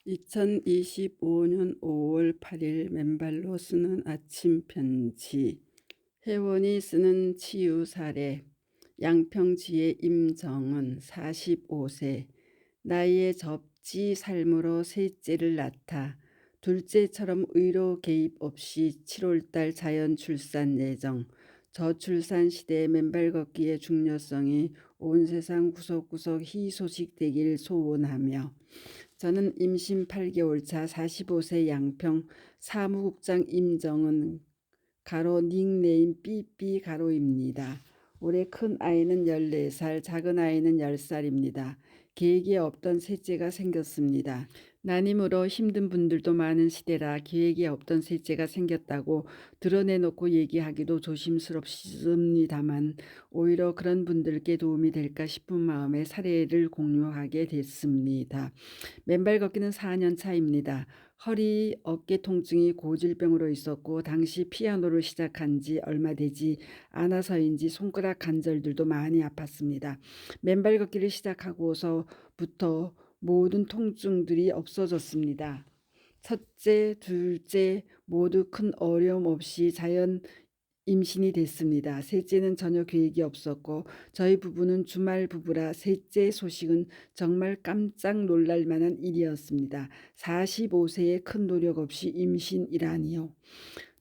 2025년 5월 8일 맨발로 쓰는 아침 편지. 혜원이 쓰는 치유 사례. 양평지의 임정은 45세. 나이의 접지 삶으로 셋째를 낳다. 둘째처럼 의료 개입 없이 7월달 자연 출산 예정. 저출산 시대의 맨발 걷기의 중요성이 온 세상 구석구석 희소식되길 소원하며, 저는 임신 8개월 차 45세 양평 사무국장 임정은 가로 닉네임 삐삐 가로입니다. 올해 큰 아이는 14살, 작은 아이는 10살입니다. 계획이 없던 셋째가 생겼습니다. 난임으로 힘든 분들도 많은 시대라 계획이 없던 셋째가 생겼다고 드러내놓고 얘기하기도 조심스럽습니다만, 오히려 그런 분들께 도움이 될까 싶은 마음에 사례를 공유하게 됐습니다. 맨발 걷기는 4년 차입니다. 허리, 어깨 통증이 고질병으로 있었고, 당시 피아노를 시작한 지 얼마 되지 않아서인지 손가락 관절들도 많이 아팠습니다. 맨발 걷기를 시작하고서부터 모든 통증들이 없어졌습니다. 첫째, 둘째 모두 큰 어려움 없이 자연 임신이 됐습니다. 셋째는 전혀 계획이 없었고, 저희 부부는 주말 부부라 셋째 소식은 정말 깜짝 놀랄 만한 일이었습니다. 45세에 큰 노력 없이 임신이라니요.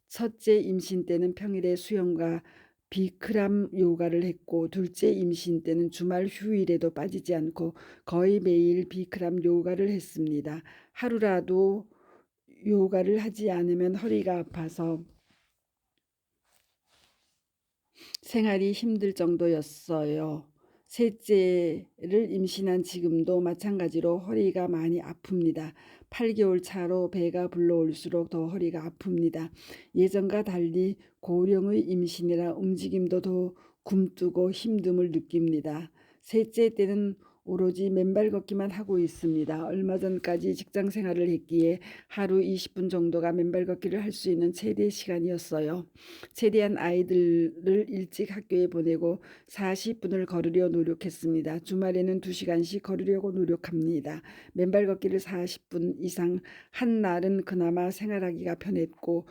첫째 임신 때는 평일에 수영과 비크람 요가를 했고, 둘째 임신 때는 주말 휴일에도 빠지지 않고 거의 매일 비크람 요가를 했습니다. 하루라도 요가를 하지 않으면 허리가 아파서 생활이 힘들 정도였어요. 셋째를 임신한 지금도 마찬가지로 허리가 많이 아픕니다. 8개월 차로 배가 불러올수록 더 허리가 아픕니다. 예전과 달리 고령의 임신이라 움직임도 더 굼뜨고 힘듦을 느낍니다. 셋째 때는 오로지 맨발 걷기만 하고 있습니다. 얼마 전까지 직장 생활을 했기에 하루 20분 정도가 맨발 걷기를 할 수 있는 최대 시간이었어요. 최대한 아이들을 일찍 학교에 보내고 40분을 걸으려 노력했습니다. 주말에는 2시간씩 걸으려고 노력합니다. 맨발 걷기를 40분 이상 한 날은 그나마 생활하기가 편했고,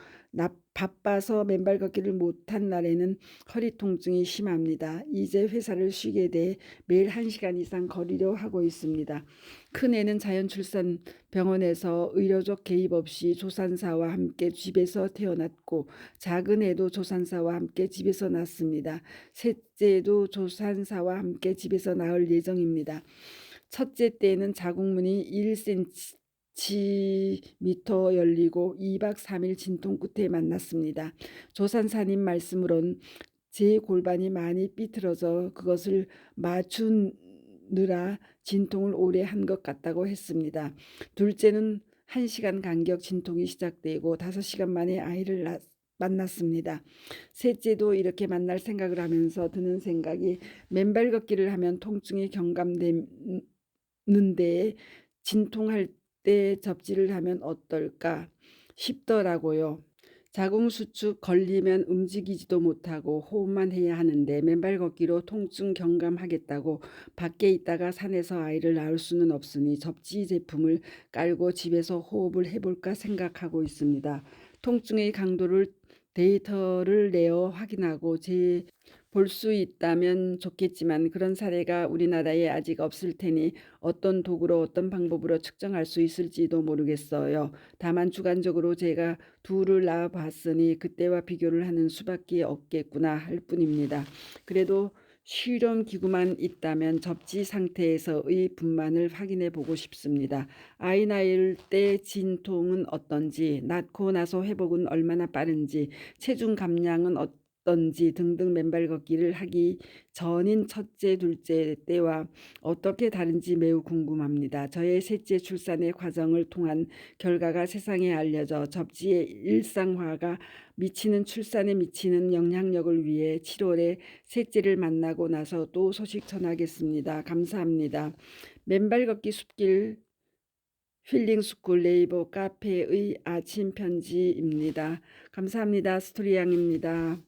바빠서 맨발 걷기를 못한 날에는 허리 통증이 심합니다. 이제 회사를 쉬게 돼 매일 1시간 이상 걸으려 하고 있습니다. 큰애는 자연출산 병원에서 의료적 개입 없이 조산사와 함께 집에서 태어났고, 작은 애도 조산사와 함께 집에서 낳습니다. 셋째도 조산사와 함께 집에서 낳을 예정입니다. 첫째 때는 자궁문이 1cm 열리고 2박 3일 진통 끝에 만났습니다. 조산사님 말씀으론 제 골반이 많이 삐뚤어져 그것을 맞추느라 진통을 오래 한 것 같다고 했습니다. 둘째는 1시간 간격 진통이 시작되고 5시간 만에 아이를 만났습니다. 셋째도 이렇게 만날 생각을 하면서 드는 생각이, 맨발 걷기를 하면 통증이 경감되는데 진통할 때 접지를 하면 어떨까 싶더라고요. 자궁수축 걸리면 움직이지도 못하고 호흡만 해야 하는데, 맨발 걷기로 통증 경감하겠다고 밖에 있다가 산에서 아이를 낳을 수는 없으니 접지 제품을 깔고 집에서 호흡을 해볼까 생각하고 있습니다. 통증의 강도를 데이터를 내어 확인하고 볼 수 있다면 좋겠지만, 그런 사례가 우리나라에 아직 없을 테니 어떤 도구로 어떤 방법으로 측정할 수 있을지도 모르겠어요. 다만 주관적으로 제가 둘을 낳아 봤으니 그때와 비교를 하는 수밖에 없겠구나 할 뿐입니다. 그래도 실험 기구만 있다면 접지 상태에서의 분만을 확인해 보고 싶습니다. 아이 낳을 때 진통은 어떤지, 낳고 나서 회복은 얼마나 빠른지, 체중 감량은 어떤지 등등 맨발 걷기를 하기 전인 첫째, 둘째 때와 어떻게 다른지 매우 궁금합니다. 저의 셋째 출산의 과정을 통한 결과가 세상에 알려져 접지의 일상화가 미치는 출산에 미치는 영향력을 위해 7월에 셋째를 만나고 나서 또 소식 전하겠습니다. 감사합니다. 맨발 걷기 숲길 힐링스쿨 네이버 카페의 아침 편지입니다. 감사합니다. 스토리양입니다.